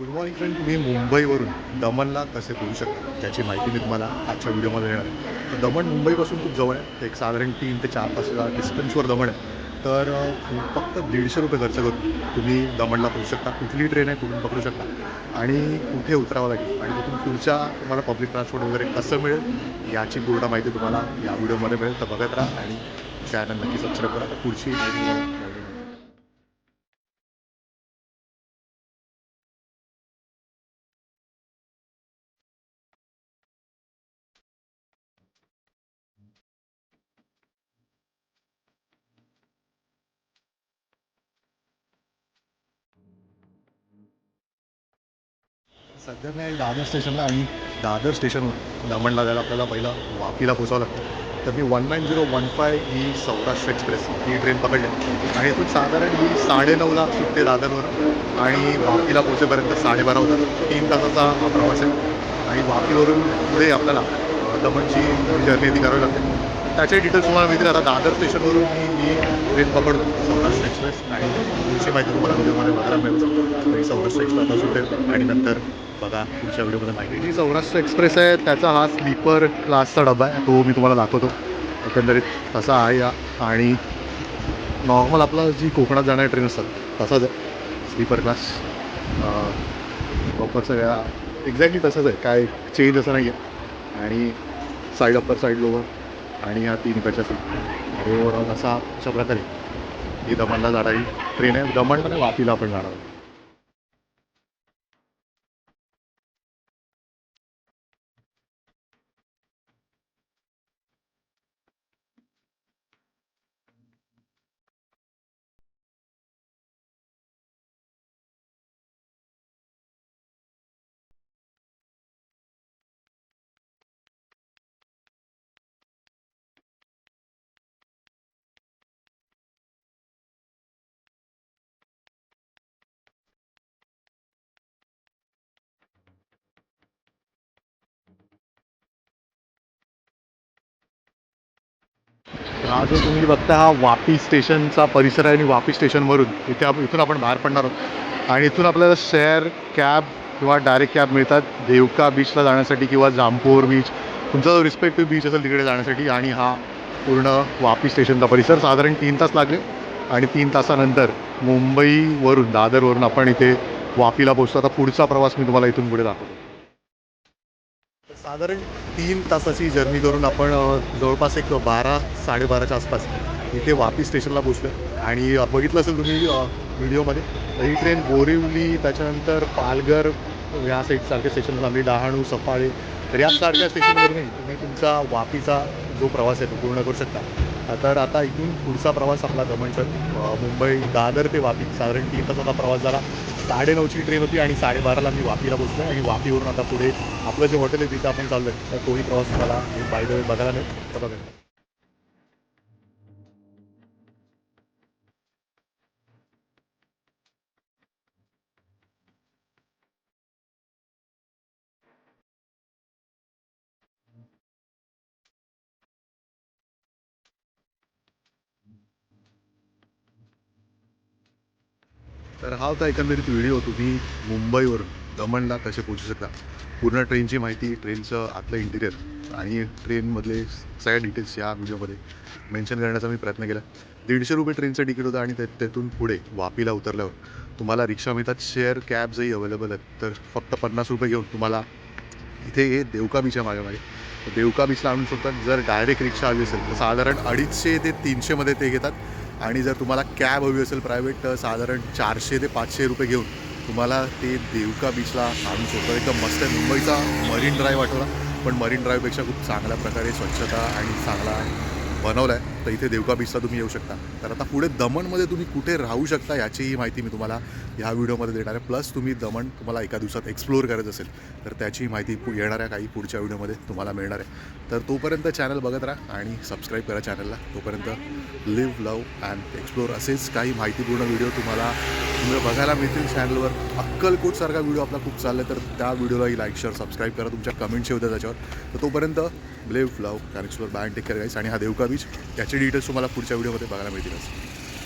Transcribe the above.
Good morning friend. तुम्ही मुंबईवरून दमणला कसे पोहोचू शकता त्याची माहिती मी तुम्हाला आजच्या व्हिडिओमध्ये देणार आहे. तर दमण मुंबईपासून खूप जवळ आहे. एक साधारण 3 ते 4 तासाच्या डिस्टन्सवर दमण आहे. तर फक्त ₹150 खर्च करून तुम्ही दमणला पोहोचू शकता. कुठली ट्रेन आहे कुठून पकडू शकता आणि कुठे उतरावं लागेल आणि तिथून पुढच्या तुम्हाला पब्लिक ट्रान्सपोर्ट वगैरे कसं मिळेल याची पूर्ण माहिती तुम्हाला या व्हिडिओमध्ये मिळेल. तर बघत राहा आणि चॅनल नक्की सबस्क्राईब करा. तर पुढची सध्या मी आहे दादर स्टेशनला आणि दादर स्टेशनवर दमणला जायला आपल्याला पहिलं वापीला पोचावं लागतं. तर मी 19015 ही सौराष्ट्र एक्सप्रेस ही ट्रेन पकडली आणि इथून साधारण मी 9:30ला सुटते दादरवर आणि वापीला पोचेपर्यंत 12:30 होतात. 3 तासाचा हा प्रवास आहे आणि वापीवरून पुढे आपल्याला दमणची जर्नी ती करावी लागते. त्याचे डिटेल्स तुम्हाला मिळतील. आता दादर स्टेशनवरून मी ट्रेन पकडतो सौराष्ट्र एक्सप्रेस आणि पुढची माहिती तुम्हाला व्हिडिओमध्ये बघायला मिळेल. तरी सौराष्ट्र एक्सप्रेस आता सुटेल आणि नंतर बघा पुढच्या व्हिडिओमध्ये माहिती. जी सौराष्ट्र एक्सप्रेस आहे त्याचा हा स्लीपर क्लासचा डबा आहे, तो मी तुम्हाला दाखवतो. एकंदरीत तसा आहे या आणि नॉर्मल आपला जी कोकणात जाणारी ट्रेन असतात तसाच आहे स्लीपर क्लास. प्रॉपर सगळ्या एक्झॅक्टली तसंच आहे, काय चेंज असं नाही आहे. आणि साईड अप्पर साईड लोवर आणि ह्या 3 इकडच्या सीट आणि ओव्हरऑल अशा प्रकारे ही दमणला जाणारी ट्रेन आहे. दमणला नाही वापीला आपण जाणार आहोत. हा जो तुम्ही बघता हा वापी स्टेशनचा परिसर आहे आणि वापी स्टेशनवरून इथून आपण बाहेर पडणार आहोत आणि इथून आपल्याला शेअर कॅब किंवा डायरेक्ट कॅब मिळतात देवका बीचला जाण्यासाठी किंवा जामपोर बीच, तुमचा जो रिस्पेक्टिव्ह बीच असेल तिकडे जाण्यासाठी. आणि हा पूर्ण वापी स्टेशनचा परिसर साधारण 3 तास लागले आणि 3 तासानंतर मुंबईवरून दादरवरून आपण इथे वापीला पोहोचतो. आता पुढचा प्रवास मी तुम्हाला इथून पुढे दाखवतो. साधारण 3 तासाची जर्नी करून आपण जवळपास एक 12-12:30च्या आसपास इथे वापी स्टेशनला पोचलो आणि बघितलं असेल तुम्ही व्हिडिओमध्ये ही ट्रेन बोरिवली त्याच्यानंतर पालघर या साईडसारख्या स्टेशन थांबली, डहाणू सफाळे, तर यासारख्या स्टेशनवरून तुम्ही तुमचा वापीचा जो प्रवास आहे तो पूर्ण करू शकता. तर आता इथून पुढचा प्रवास आपला दमणचा मुंबई दादर ते वापी साधारण 3 तासाचा प्रवास झाला. 9:30ची ट्रेन होती आणि 12:30ला मी वापीला पोचलो आणि वापीवरून आता पुढे आपलं जे हॉटेल आहे तिथे आपण चाललो आहे. तर तोही प्रवास मला बाय द वे बघायला मिळेल. तर बघा. तर हा होता एकंदरीत व्हिडिओ. तुम्ही मुंबईवरून दमणला कसे पोहोचू शकता, पूर्ण ट्रेनची माहिती, ट्रेनचं आतलं इंटिरियर आणि ट्रेनमधले सगळ्या डिटेल्स या व्हिडिओमध्ये मेन्शन करण्याचा मी प्रयत्न केला. ₹150 ट्रेनचं तिकीट होतं आणि तेथून पुढे वापीला उतरल्यावर तुम्हाला रिक्षा मिळतात. शेअर कॅब्सही अवेलेबल आहेत. तर फक्त ₹50 घेऊन तुम्हाला इथे हे देवका बीच आहे माझ्या मागे, तर देवका बीचला आणून सोडतात. जर डायरेक्ट रिक्षा हवी असेल तर साधारण 250 ते 300मध्ये ते घेतात आणि जर तुम्हाला कॅब हवी असेल प्रायव्हेट तर साधारण 400 ते 500 रुपये घेऊन तुम्हाला ते देवका बीचला आणून सोडतात. एकदम मस्त आहे. मुंबईचा मरीन ड्राईव्ह आठवला, पण मरीन ड्राईव्हपेक्षा खूप चांगल्या प्रकारे स्वच्छता आणि चांगला बनवला आहे. तर इथे देवका बीचला तुम्ही येऊ शकता. तर आता पुढे दमणमध्ये तुम्ही कुठे राहू शकता याचीही माहिती मी तुम्हाला ह्या व्हिडिओमध्ये देणार आहे. प्लस तुम्ही दमण तुम्हाला एका दिवसात एक्सप्लोअर करायचं असेल तर त्याची माहिती येणाऱ्या काही पुढच्या व्हिडिओमध्ये तुम्हाला मिळणार आहे. तर तोपर्यंत चॅनल बघत राहा आणि सबस्क्राईब करा चॅनलला. तोपर्यंत लिव्ह लव्ह अँड एक्सप्लोअर असेच काही माहितीपूर्ण व्हिडिओ तुम्हाला बघायला मिळतील चॅनलवर. अक्कलकोटसारखा व्हिडिओ आपला खूप चालला आहे, तर त्या व्हिडिओलाही लाईक शेअर सबस्क्राईब करा. तुमच्या कमेंट्स येऊ द्या त्याच्यावर. तर तोपर्यंत live love and explore bye and take care guys. आणि हा देवका बीच याचे डिटेल्स तुम्हाला पुढच्या व्हिडिओमध्ये बघायला मिळतीलच.